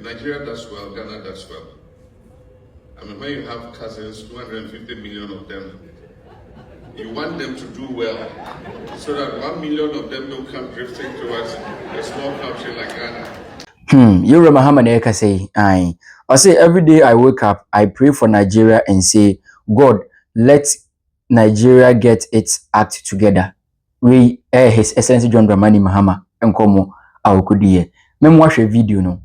If Nigeria does well, Ghana does well. I mean, when you have cousins, 250 million of them, you want them to do well, so that 1 million of them don't come drifting towards a small country like Ghana. You Muhammad Eka say, I say every day I wake up, I pray for Nigeria and say, God, let Nigeria get its act together. We His Excellency John Dramani Mahama enkomo awokodiye. Mem watch a video no.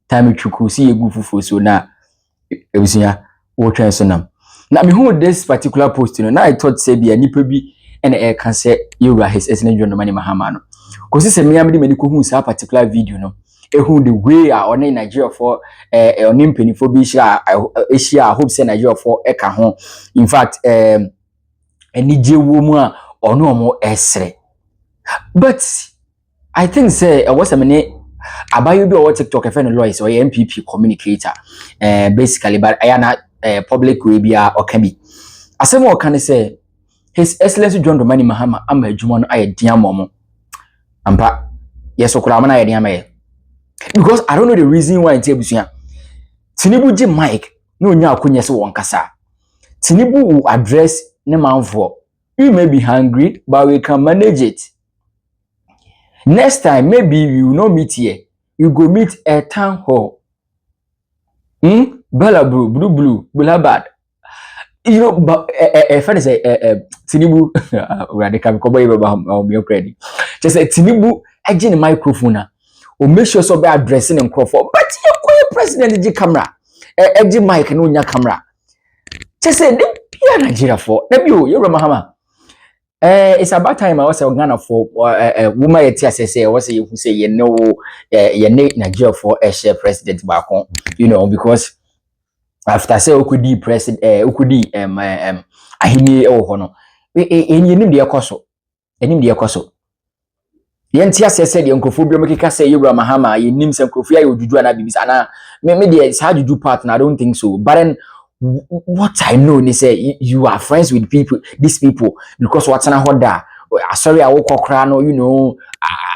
Time chuku see egu fufu so na ebusia wo twen so nam. Na me hu this particular post no, na I thought say be nipa bi and can say you His Excellency John Dramani Mahama no. Kosi se me am de mani ko hu sa particular video no. Who the way on in Nigeria for on impeni for be Asia, I hope say Nigeria for eka ho. In fact, any J woman or no more esre. But I think say what's a minute about you do TikTok a friend Lois or MPP communicator. Basically, but I am not public webia or can be. As someone can say His Excellency John Dramani Mahama am a Juman I dear momo. Ampa yes, Okuramana I dear. Because I don't know the reason why in Tebusia. Tinubu J Mike, no nya akunya se wonkasa. Tinubu will address ne manfo. We may be hungry, but we can manage it. Next time, maybe we will not meet here. We go meet a town hall. Bella blue, bad. You know, but a friend say Tinubu, where they can come over your credit. Just say Tinubu, I get a microphone. Or make sure so be addressing and Crawford. But you president the camera. Eji mic no nya camera. Just say them be Nigeria for. Them you Mahama. It's about time I was a Ghana for woman etia say was say you say you know Nigeria for a share president back on. You know, because after say Okudi president Okudi ahini e wo ho no. Enim de ekoso. Enim de ekoso. Yenti asese de nkrofo bi omekeka say Yura Mahama yenim se nkrofo ya ojuju ana bibisa na me de sa juju part na I don't think so. But then what I know they say you are friends with these people because what's na hoda sorry I will kokra no you know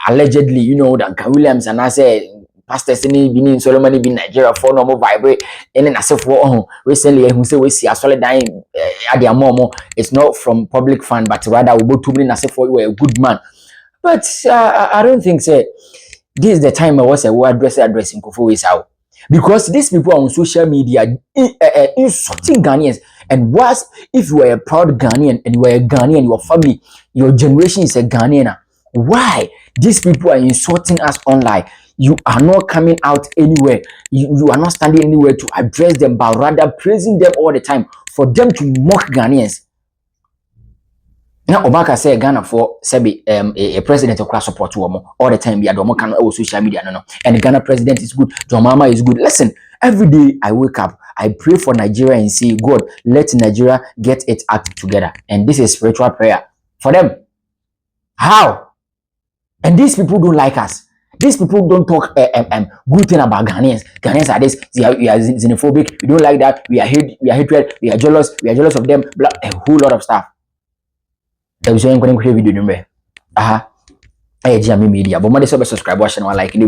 allegedly you know Duncan Williams and I say pastors ni bini Solomon bin Nigeria for normal vibrate and then asefo recently who say we see a solid dying at their mom it's not from public fund but rather we both to bring asefo you are a good man. But I don't think say this is the time I was addressing Kofo is out. Because these people on social media insulting Ghanaians. And worse, if you are a proud Ghanaian and you are a Ghanaian, your family, your generation is a Ghanaian. Why? These people are insulting us online. You are not coming out anywhere. You are not standing anywhere to address them, but rather praising them all the time for them to mock Ghanaians. Now Obaka say Ghana for sebi a president of class support to all the time. We are domo can social media no. And the Ghana president is good. John Mahama is good. Listen, every day I wake up, I pray for Nigeria and say, God, let Nigeria get its act together. And this is spiritual prayer for them. How? And these people don't like us. These people don't talk good thing about Ghanaians. Ghanaians are this. We are xenophobic. We don't like that. We are hatred. We are jealous. We are jealous of them. Blah, a whole lot of stuff. I'm showing you video number. Jam media. But mother subscribe, watch and like it.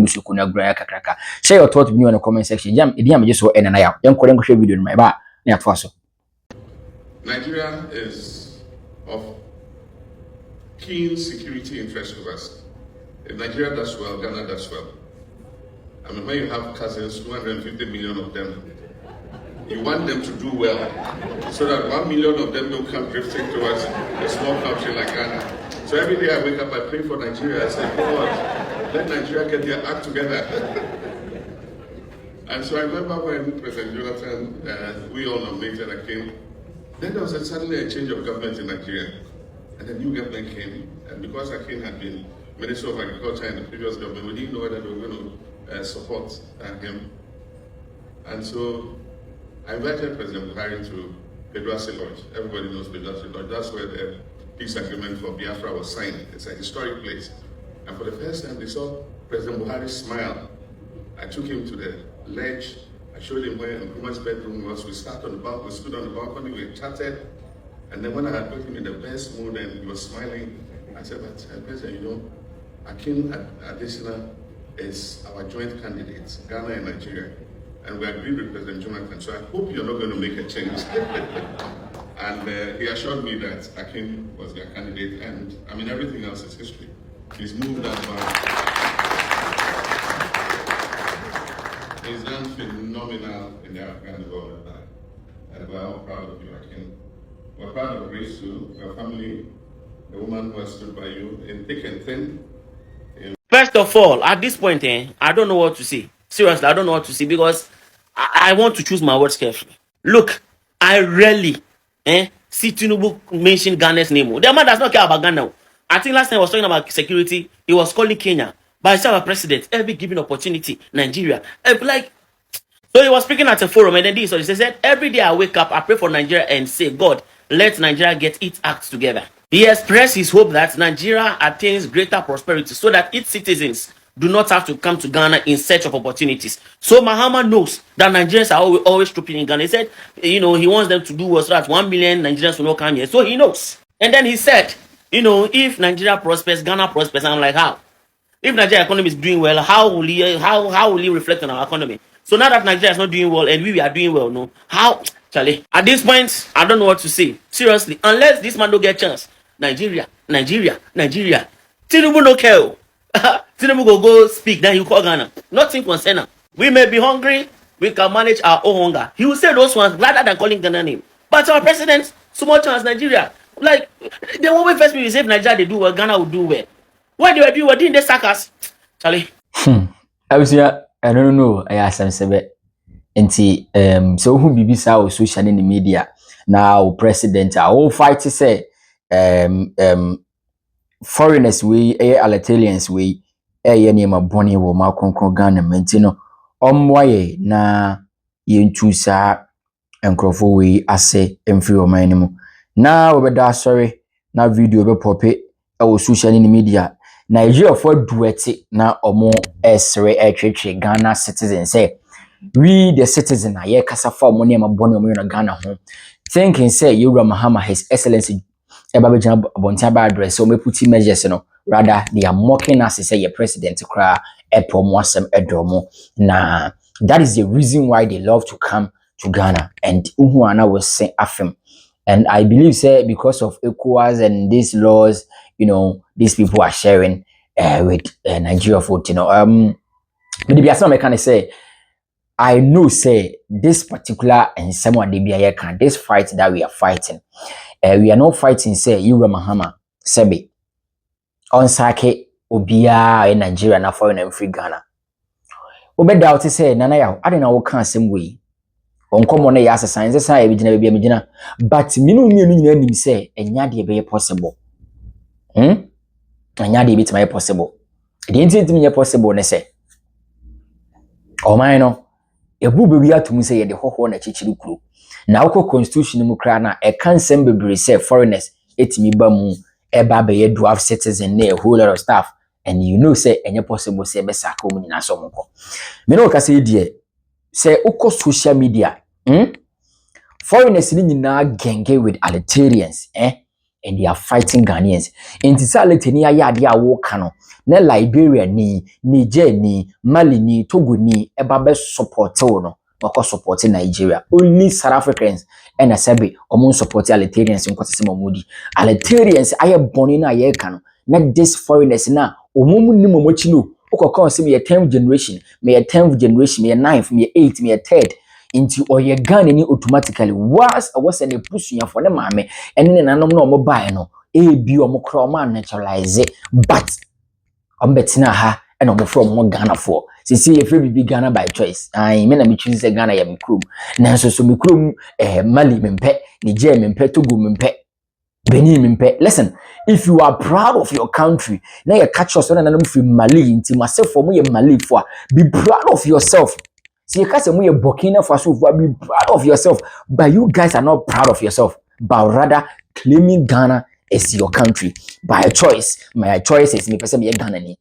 Share your thoughts with me in the comment section. Jam just so and I am going to video number. Nigeria is of keen security interest to us. If Nigeria does well, Ghana does well. I mean, when you have cousins, 250 million of them, you want them to do well, so that 1 million of them don't come drifting towards a small country like Ghana. So every day I wake up, I pray for Nigeria. I say, God, let Nigeria get their act together. And so I remember when President Jonathan, we all nominated Akin, then there was suddenly a change of government in Nigeria. And a new government came, and because Akin had been Minister of Agriculture in the previous government, we didn't know whether they were going to support him. And so I invited President Buhari to Bedwasi Lodge. Everybody knows Bedwasi Lodge. That's where the peace agreement for Biafra was signed. It's a historic place. And for the first time, they saw President Buhari smile. I took him to the ledge. I showed him where Nkrumah's bedroom was. We stood on the balcony, we chatted. And then when I had put him in the best mood and he was smiling, I said, but President, you know, Akin Adesina is our joint candidates, Ghana and Nigeria. And we agreed with President Jonathan, so I hope you're not going to make a change. And he assured me that Akin was their candidate, and I mean, everything else is history. He's moved that He's done phenomenal in the African development, and we're all proud of you, Akin. We're proud of Grace too, your family, the woman who has stood by you in thick and thin. First of all, at this point, I don't know what to say. Seriously, I don't know what to say because I want to choose my words carefully. Look, I rarely see Tinubu mention Ghana's name. The man does not care about Ghana. I think last time I was talking about security, he was calling Kenya. But I saw our president, every given opportunity, Nigeria. Like, so he was speaking at a forum, and then this, so he said, every day I wake up, I pray for Nigeria and say, God, let Nigeria get its act together. He expressed his hope that Nigeria attains greater prosperity so that its citizens do not have to come to Ghana in search of opportunities. So Mahama knows that Nigerians are always trooping in Ghana. He said, he wants them to do well so that 1 million Nigerians will not come here. So he knows. And then he said, if Nigeria prospers, Ghana prospers. And I'm like, how? If Nigeria economy is doing well, how will he reflect on our economy? So now that Nigeria is not doing well and we are doing well, no, how? Charlie, at this point, I don't know what to say. Seriously, unless this man don't get a chance, Nigeria. Tinubu no care. Tinubu go speak, then you call Ghana. Nothing concern him. We may be hungry, we can manage our own hunger. He will say those ones rather than calling Ghana name. But our president, small chance Nigeria. Like, the one way first we save Nigeria, they do well, Ghana will do well. When they were doing what, didn't they sack us? Charlie. I don't know. I asked him sebe. Enti so who bibisa o social in the media now president all fight to say foreigners we Algerians we ma boni wo ma konkron Ghana menti no omwaye na yentu sa enkrofo we ase emfiri o man mu na we beda sorry na video be pope o social in the media Nigeria for duete na omo esre etwetwe Ghana citizens say we the citizen aye kasa for money ma boni omo na Ghana ho thinking say Yura Mahama His Excellency Ebabejana Bontaba address so me put measures no rather they are mocking us say your president kra epomo asem edomo na that is the reason why they love to come to Ghana and uhuana was say afem and I believe say because of ECOWAS and these laws these people are sharing with Nigeria vote but the biasa me can say I know say this particular and someone they be this fight that we are fighting we are not fighting say Yura Mahama Sebi on sake obia in Nigeria na foreign and free Ghana obe doubt say nana ya I don't know what can same way on common na ya signs say be gina be gina but minu nyina nim say enya de be possible enya de bit my possible the intimate possible ne say o man no ebu be wi atum say ye de hoho na chichiri kuro na woko constitution mu kra na e kan sem bebre say foreigners etimi ba mu eba be ye dual citizen na a whole lot of stuff and say enye possible say be saka mu nyina so mko me no ka say die say uko social media foreigners ni nyina genge with Algerians and they are fighting Ghanaians intisality ni ayade a wo ka no na Liberia ni Niger ni Mali ni Togo ni eba be support no wako support Nigeria only South Africans and asabe omo support Algerians nkotese mamudi Algerians aye boni na aye ka no na this foreigners na omo ni momochi no ukoko se me 10th generation me 10th generation me 9th me 8th me 3rd into oye Ghana ni automatically was an epusuya for the mame and then nanom no omo bae no bi omo kra omo naturalize but ombetina ha and omo from mo Ghana for see if we be Ghana by choice I mean me choose Ghana ya mikrum na so me krum Mali mempe Niger mempe Togo mempe Benin mempe listen if you are proud of your country na you catch us na from Mali into myself for me Mali for be proud of yourself. See, you can't say we are Burkina Faso, be proud of yourself, but you guys are not proud of yourself, but rather claiming Ghana as your country by a choice. My choice is me person be Ghana ni.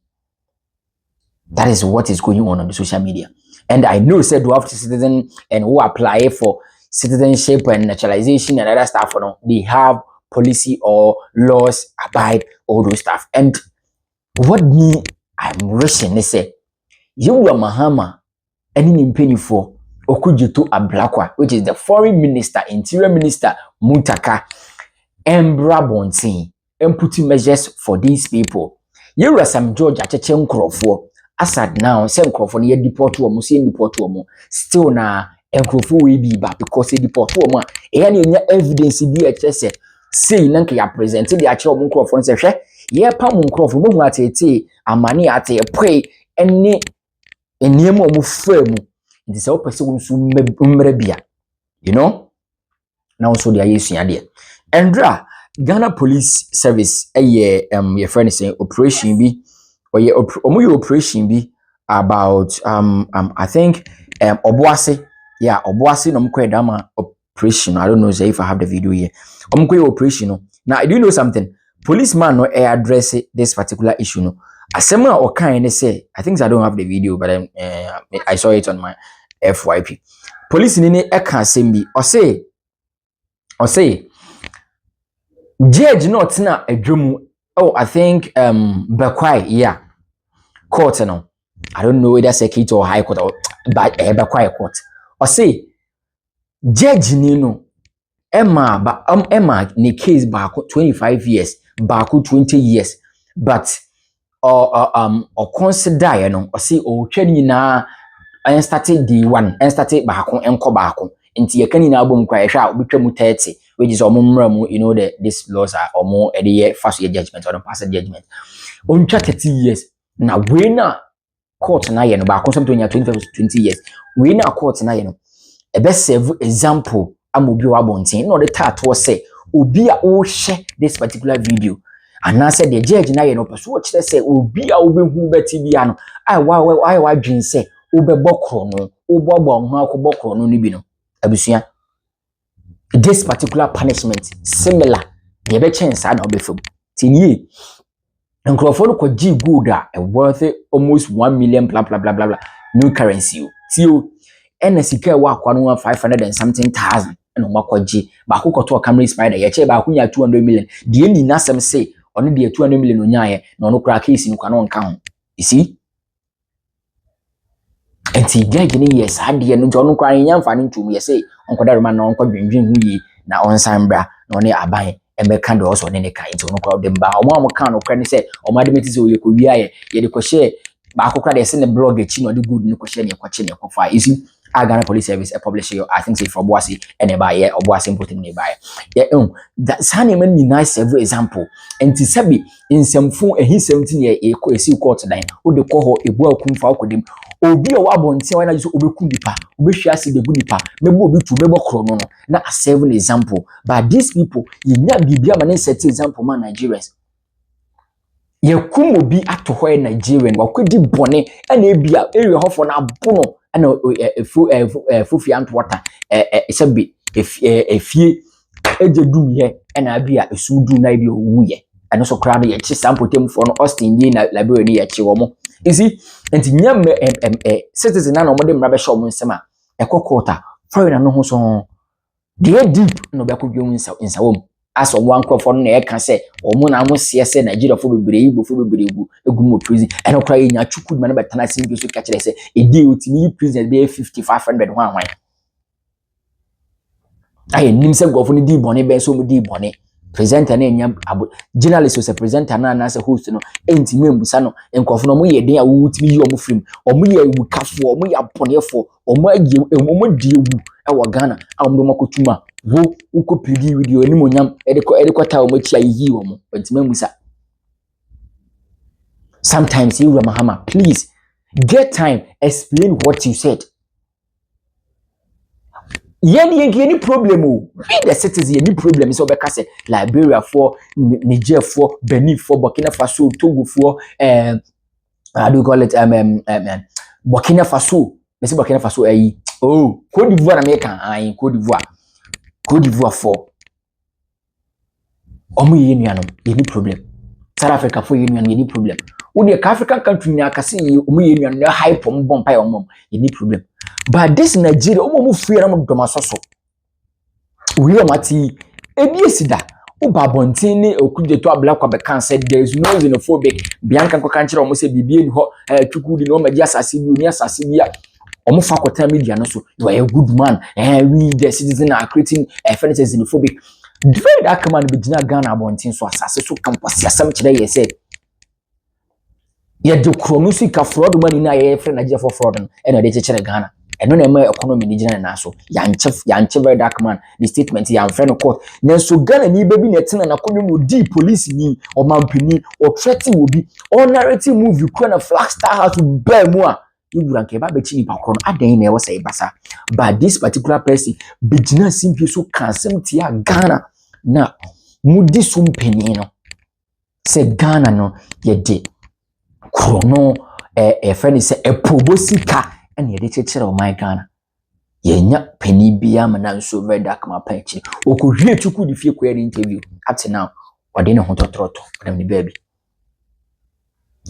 That is what is going on the social media, and I know said dual citizen and who apply for citizenship and naturalization and other stuff. They have policy or laws abide all those stuff. And what me I'm wishing they say. Yewura Mahama any nimpenifo Okudzeto Ablakwa, which is the foreign minister, interior minister Muntaka, Embra Bonsin, and putting measures for these people. Yewura Sam George Acheche Nkrofo, asad now, same Nkrofo ye deport to omo, see deport to omo, still na Nkrofo we be back because he deport to omo. Enya evidence bi eche say nanka ya present the ache omo Nkrofo nse hwe, ye pa mo Nkrofo mo hu atete amani ate pray ene eniemu omo fremu. It is all person who mmerebia, you know. Now also they are using idea. Andra Ghana Police Service your friend is saying operation be or your operation be about I think Obuasi Obuasi no mkwe dama operation. I don't know if I have the video here. Omkwe operation. Now do you know something? Policeman no address this particular issue no. Asema or kind say I think I don't have the video but I saw it on my FYP. Police nini eka sembi or say judge not na adwum. Oh, I think Bekwai court no. I don't know whether circuit or high court or but Bekwai court. Or say judge nino Emma ni case back 25 years back 20 years but or consider you know or say o twani na I started the one and started baako enko baako nti ye kani na abom kwa ehwa obetwa mu 30 which is omumra mu you know this laws are omo e dey fast year judgment or don't pass judgment on 30 years na we na court na ye no baako so 20 years we na court na ye no e be serve example amobi wa bonten no the tato say obi a o hye this particular video and I said the judge na ye no person what say obi a obehu beti bia no ai wa dwen say ubebokro no ubogbo ho akobokro no ni bi no abusua this particular punishment similar dey be chance na obefam tinye nkrofo no ko gi gold a worth almost 1 million blah blah blah blah blah new currency tio ena sika wa akwa no 500 and something thousand ena makogi ba kokoto camera spider ye che ba kunya 200 million de ni nasem say ono de 200 million onyaye na ono kra case ni kwa no nka ho you see. Enti judge ni yes ade no nto no kwa nya mfa ne ntum ye say onkoda rema na onko dwendwen hu yi na onsambra na one aban emeka de also ne kan nti no kwa de mba omo kan no kwa ne say omo ade meti say oye ko wiaye ye de ko share ba akokra de se ne blog echi no de good ne ko share ne ko che ne ko fa isi Ghana Police Service publish your I think say for Obuasi and e ba ye Obuasi importing ne ba ye that sane man ni nice every example enti sabi insemfu ehi 17 ye e ko esi court dan o de ko ho ebu akumfa akodim obi o wabonte wa na so obeku nipa obehwia ase de gu nipa mebo obi tu mebo kro no na a seven example but these people ye nya bibia ma ne set example man Nigerians ye kum obi ato ho e Nigerian wakodi bone na ebia area hofo na abono na fufi antwater sabi efie ejedum ye na abia esudu na ebia owuye eno so crowd ye chi sample tem for no Austin ye na library ni ye chi wo mo isi enti nyam citizen na no mo de mra be show mo nsema ekokota foreign no ho so de deep no be ko dwom nsa wo as one crop no e ka se omo na mo se se Nigeria fo bebre igbo fo bebre egu mo prison eno kra ye nya chuku ma na betana sin bi so ka kire se e dey otini prison be 5500 hwan aye nim se gofo ni di bone be so mo di bone presenter na enya journalist so presenter na se host no enti membusa no enkofo no mo ye den a wutimi yi omo film omo ye wukafo omo ya ponefo omo agi omo di ewu e wo Ghana a omo makotuma wo uko pidi video ni monyam edeko ta omo chia yi omo enti membusa sometimes you Mahama please get time explain what you said. Any problem we the citizens any problem so be say Liberia for Niger for Benin for Burkina Faso Togo for how do you call it Burkina Faso me say Burkina Faso Cote d'Ivoire American Cote d'Ivoire for omo ye nuanom any problem South Africa for ye nuanom any problem when the African country na akase ye omo ye nuanom na hype omo bompa ye omo any problem. But this Nigeria, omo free na mo doma soso. We amati ebi esida Uba bontini okuje to abla kwa beka said there is no xenophobic. Bianca ko kanchira omo se bibie ni ho twukudi no ma dia asase bi oni asase bia omo fa kwata media no so you are a good man we the citizen are creating offense xenophobic. Divide that command be gina Ghana bontin so asase so campus asem kire ye say ye de kronusi ka fraud money na ye friend Nigeria for fraud no e na de kire Ghana eno na ema economy ni gina na so yanche very dark man the statement ya friend court nenso Ghana ni bebi na tena na konyo no di police ni o mampani o threaten obi o narrative movie ko na flag star house bear mu a Iwura nke ba bechi ni pakron adan na e wasa ibasa but this particular person begina simply so cancel tia Ghana na mudi sumpeni no se Ghana no ye de krono friend se probosika and ye de chechere o my Ghana ye nya penny bia mana so very dark ma panchi okohwie chuku di fie ko interview up now ode ne hototroto dem ni baby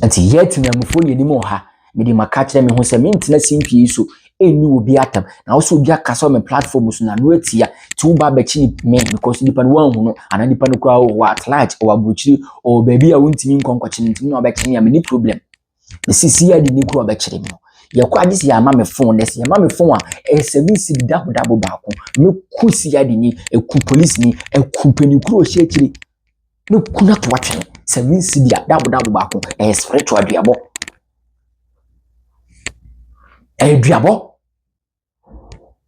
anti yet na mufo ni mo ha me di makache me ho se me ntina simpi so eni obi atam na wo so obi akasa me platform so na no atia ti wo ba bachi ni me because nipa no wan hu no ana nipa no kwa wo at large o abuchiri o baby a wontimi nkonkwachi ntimi na obachi ni me problem the sisi ya di ni kwa obachiri me yakwa agisi ya mama phone des ya mama phone a 7 cedi double baako me kusi ya di ni eku police ni eku penikuro hye me kuna to watwe 7 cedi double baako spiritual diabo duabo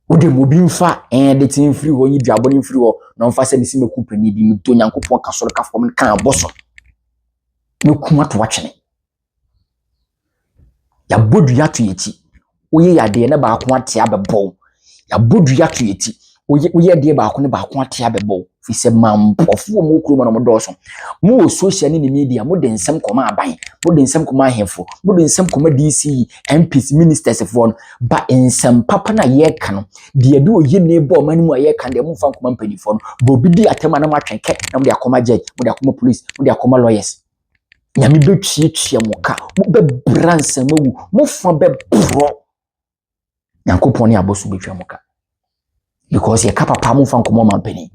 ode mo bi mfa de tin free ho yi duabo ni free ho no mfa se ni si meku pani bi mi to nyankopon ka soro ka fom kan aboso me kuma to watwe ya bodu ya to yeti oye ya de na baako ate abebo ya bodu ya to yeti oye de baako ne baako ate abebo fi se mampofo mo kuro mo no doso mo social ni media mo de nsem koma aban mo de nsem koma ahefo mo de nsem koma DC MPs ministers for ba nsem papa na ye ka no de de oye ne bo mani mu ye ka de mo fa koma mpanifo no bo bi di atema na ma twenke na mo de akoma judge mo de akoma police mo de akoma lawyers nyami be twie moka mo be bransa mawu mo fa be pro yankopon ya bosu be twie moka because ye kapapa mo fa nkomo mampani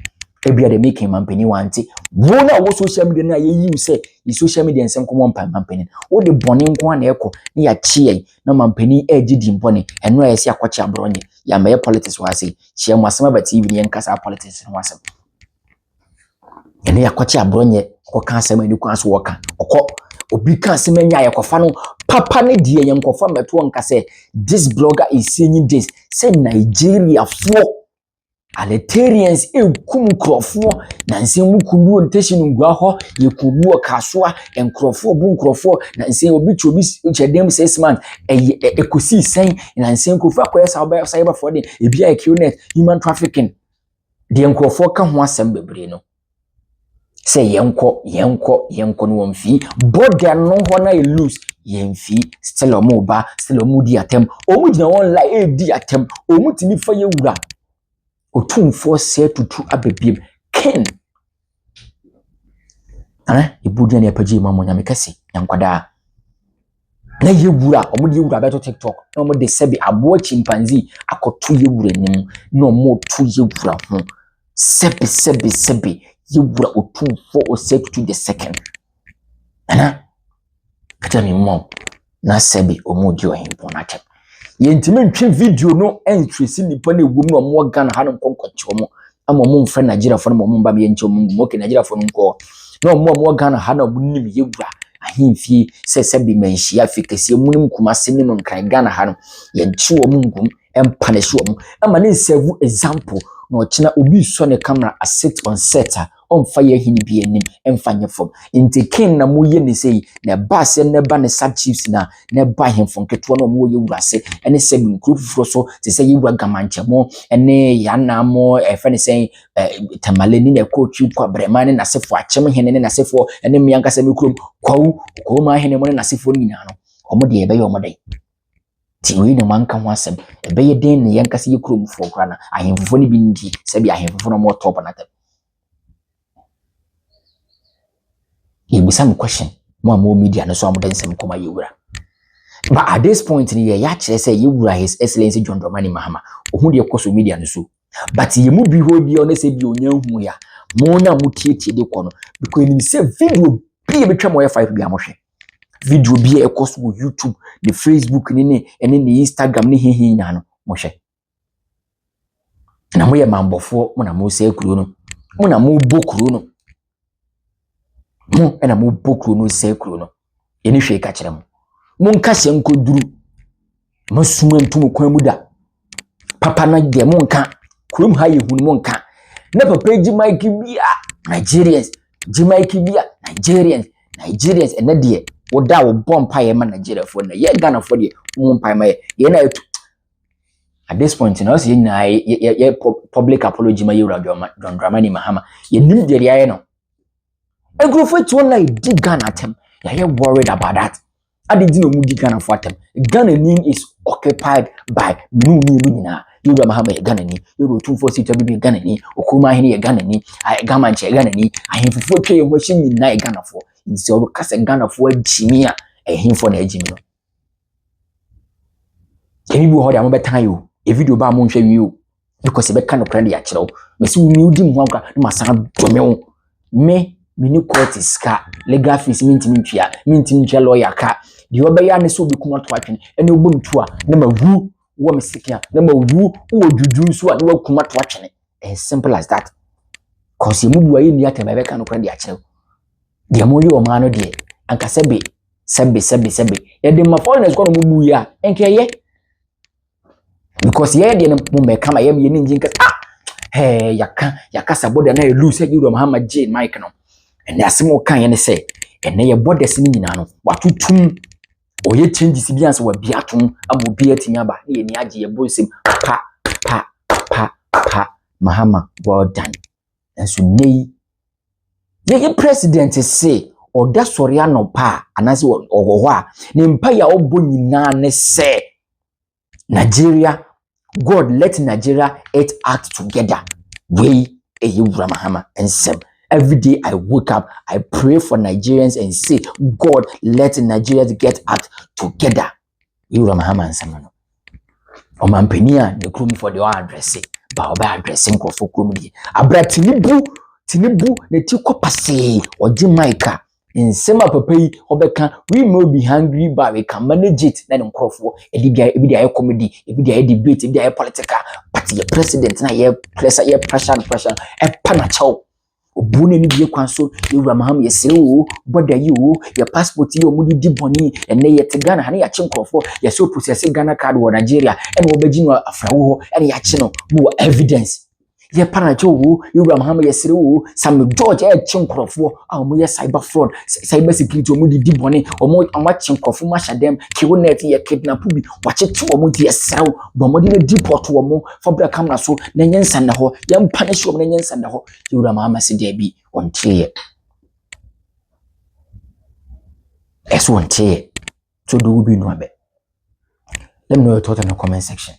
ebia de making mampani wanti wona wo social media na ye yi say the social media nsem komo mampani wo de bone nko na ekọ na ya chie na mampani ejidi mbone eno ya si akwachi abronye ya meye politics wase chie mo asema ba TV ni nkasa politics no wasem ene ya kwachi abronye ko kan asema ni kwan so woka okọ obi kan asema nya yakofa no papa ne die ye nkofa meto nka say this blogger is saying this say Nigeria for Alterians kum krofo na nsem mukubu ntehinu ngwa ho yekubu kasoa enkrofo bu nkrofo na nsem obi chobi chedem 6 months ekosi sen na nsem krofo akoya cyber fraud ebia equinet human trafficking de nkrofo ka ho asem bebre no say yenko no wonfi border no ho na lose yemfi still omoba still omudi atem omudina won la di atem omutimi fa yewura otumfo se tutu abebiem ken ibudu na yapaji mamo nyame kase yankwada na yewura omudi yewura beto TikTok na omudi sebi abo chimpanzee akotu yewura nim na omotu yewura ho sebi yewura otumfo o se tutu the second katami mom na sebi omudi ohimpo na tem yentime ntwe video no entresi nipa na egum no mo Ghana ha no konkocho mo ama mo mfa Nigeria fo no mo mba me nche mo ke Nigeria fo no nko no mo Ghana ha na bunim yewura ahimfie sebi manhia fikese munim kumase ne no nkran Ghana ha no yenche wo ngum empanish wo ama ne serve example no china obi so ne camera a sit on setter on fire hini bi enim emfanye fom inte ken na mo ye ne sei na bass ne ba ne sub chiefs na ne ba hemfon keto na mo ye wurase ene sebi group fro so te say ye wura gamanchemo ene yana mo efene sei tamaleni ne coach kwa brema ne na sefo achem hene ne na sefo ene miyanka se mikrom kwawu ko ma hene mo ne na sefo nyina no omo de ebe ye omo dai ti we ne manka ho asem ebe ye den ne yanka se ye krom fo kra na ahemfo ne bi ndi sebi ahemfo no mo top na tem. You some question more media no so am den sem koma yewura but at this point in ya kire say yewura His Excellency John Dramani Mahama ohun de social media no so but ye mu bi ho bi on say bi onya hu ya mo na mo tie de ko no because ni say video bi e betwa mo 5 bi amohwe video bi e ko so YouTube the Facebook ni Instagram ni hehe nya no mo hwe na mo ye mambofo mo na mo se kuro no mo na mo bokuro no mo na mo bokuro no se kuro no ye ni hwe ka kire mo mo nka se nkoduru mo suma ntum kwan mu da papa na de mo nka kurum ha ye hu mo nka na papa ji Mike bia Nigerians ji Mike bia Nigerians and de wo da wo bompa ye ma Nigeria for na ye Ghana for de mo mpa ma ye na at this point you know say na ye public apology ma Yura John Dramani Mahama ye nim de ye no agrofo to na di Ghana tem ye worried about that adi no mu di Ghana for tem Ghana name is occupied by me nyina Yura Mahama ye Ghana ni Yura 246 bi Ghana ni Okuma hene ye Ghana ni Gama nche Ghana ni ahemfofo twa ye ho hye nyina ye Ghana for nti o kasa Ghana for agimi a ahemfo na agimi no emi bi ho de amobetan yo e video ba mo nhwe wi o because e be kan okran de ya kire o mesi wi udi mo anka na masan dome o me ni court ska legal fees mintimi ntwa lawyer ka de obeya ne so bi kuma to atwen ene ogbom tu a na mawu wo mesika na mawu wo dwudwu so a na wakuma to atwen as simple as that cause mu buaye ni atema be kan okran de ya kire de mo yo ma no de anka sebe e de ma foreigners ko no mu bu ya enke ye because ye de no me kama ye ni njinka hey yaka saboda na lose Yura Mahama Jane Mike no ene asemo kan ye ne se ene ye borders ni nyina no watutum oye changes bi anse wa biatum amobi atimi aba na ye ni age ye bonsem pa Mahama well done enso nei ye president say oda sori anopa anase ogoho a ne mpa ya obo nyina ne se Nigeria, God let Nigeria act together. We Yura Mahama and Sem. Every day I wake up, I pray for Nigerians and say, God let Nigerians get act together. Yura Mahama and Sem. O mampenia the krum for the address. Ba oba addressing ko for krum di. Abra tinibu ne tiko pase o Jamaica. In sema papa yi obeka we may be hungry but we can manage it na nkrofo ebi dia comedy ebi dia debate ebi dia political but the president na ye pressure e pana chaw obune ni bie kwan so Yura Mahama ye sere o border yi o ye passport yi o mudi di boni ene ye te Ghana na ya che nkrofo ye so process Ghana card wo Nigeria ene obegi no afrawo ene ya che no mo evidence ye panacho wo Yura Mahama ye sere wo Sam George e chinkrofo a mo ye cyber fraud cyber security o mo di bone o mo chinkrofo ma shadem kiwo net ye kidnap bi wachetu o mo di esrew bo mo di na deport wo mo fabra camera so na nyensa na ho ye mpanish wo na nyensa na ho Yura Mahama se de bi ontie eso ontie so do bi no abe. Let me know your thoughts in the comment section.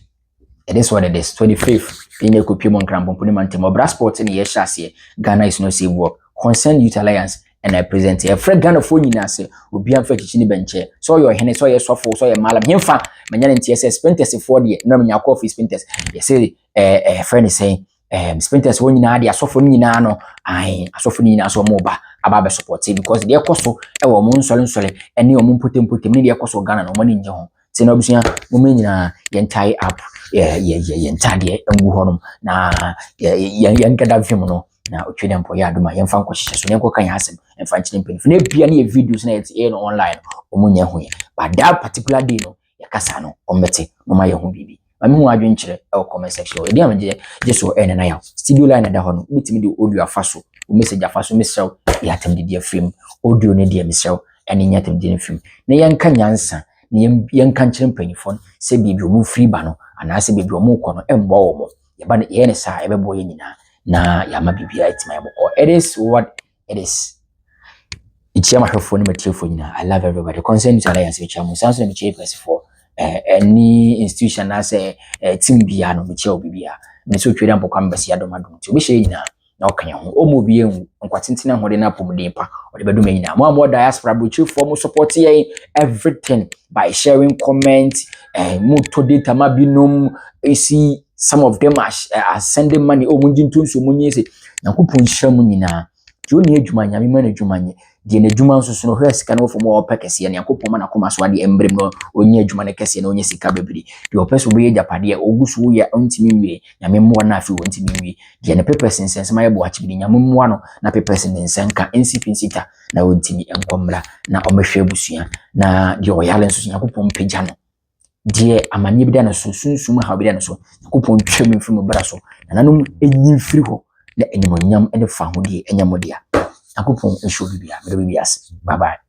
It is what it is. 25th. In a Kupimon Crampon Mantimo Brasport in the Ghana is no safe work. Concerned Youth Alliance and I present a Fred Ghana for you now say will be unfetched in the bench. So your henny, so your soft, so your malam. In fact, Manyan TSS Spinters 40 no in your coffee Spinters. They say a friend is saying Spinters when you know they are so funny nano. I so funny so moba about support because they are coso a woman solid and you moon put media coso Ghana no money in your Sinobusia Mumina yen tie up yen tadie ngu honum na yen gada film no na otwedem po ya aduma yen fa nkohye so yen ko kan hasem en fa nchine mpeni na bia na videos na yet no online omunye ho ye but that particular day no yakasa no omete no ma ye ho bibi mami ho adwen kire e comment section e dia mje so en na ya studio line da ho no bitimi de audio afaso o message afaso mesrew ya tem de dia film audio ne dia mesrew en nya tem de film na yen kan yansa ni yen kan kire mpanifon se bibi o mu free ba no ana se bibi o mu ko no embo wo mo ye ba ye ne sa e bebo ye nyina na ya ma bibia itima ebo. It is what it is. Ichia mahwefo ni matiefo nyina. I love everybody. Concern Youth Alliance ichia mo sanso na michie press for any institution na say team bia no michie obibia me so twere ampo kwambasi adomadom ti obehye nyina na okanya ho omo bie hu nkwatintina ho de na pomden pa o de bedum nyina mo diaspora buchi for mo support ye everything by sharing comment mo to data ma binom esi some of them are sending money oh munji ntonso munyi se Nyankopon hyira mu nyina ti oni adwuma nyame ma na adwuma nye de na adwuma nso so no hwe sika no fo mo opekese ya Nyankopon ma na koma so ade embrem no onye adwuma ne kese na onye sika bebiri de opeso bo ye japade ogusu ya ontimi nwie nyame mo na afi ontimi nwie de na pepe sense ma ye bo achibiri nyame mo no na pepe sense nka nsipinsikta na ontimi enkomra na omehwe abusua na de oyale nso Nyankopon pagya no de amanye bi da na so sunsum ha bi da na so Nyankopon twem mfiri bra so na nanom enyi mfiri ho na enyimonyam ene fa ho de enyamodia Nyankopon ehwo bibia me do bibia ase bye bye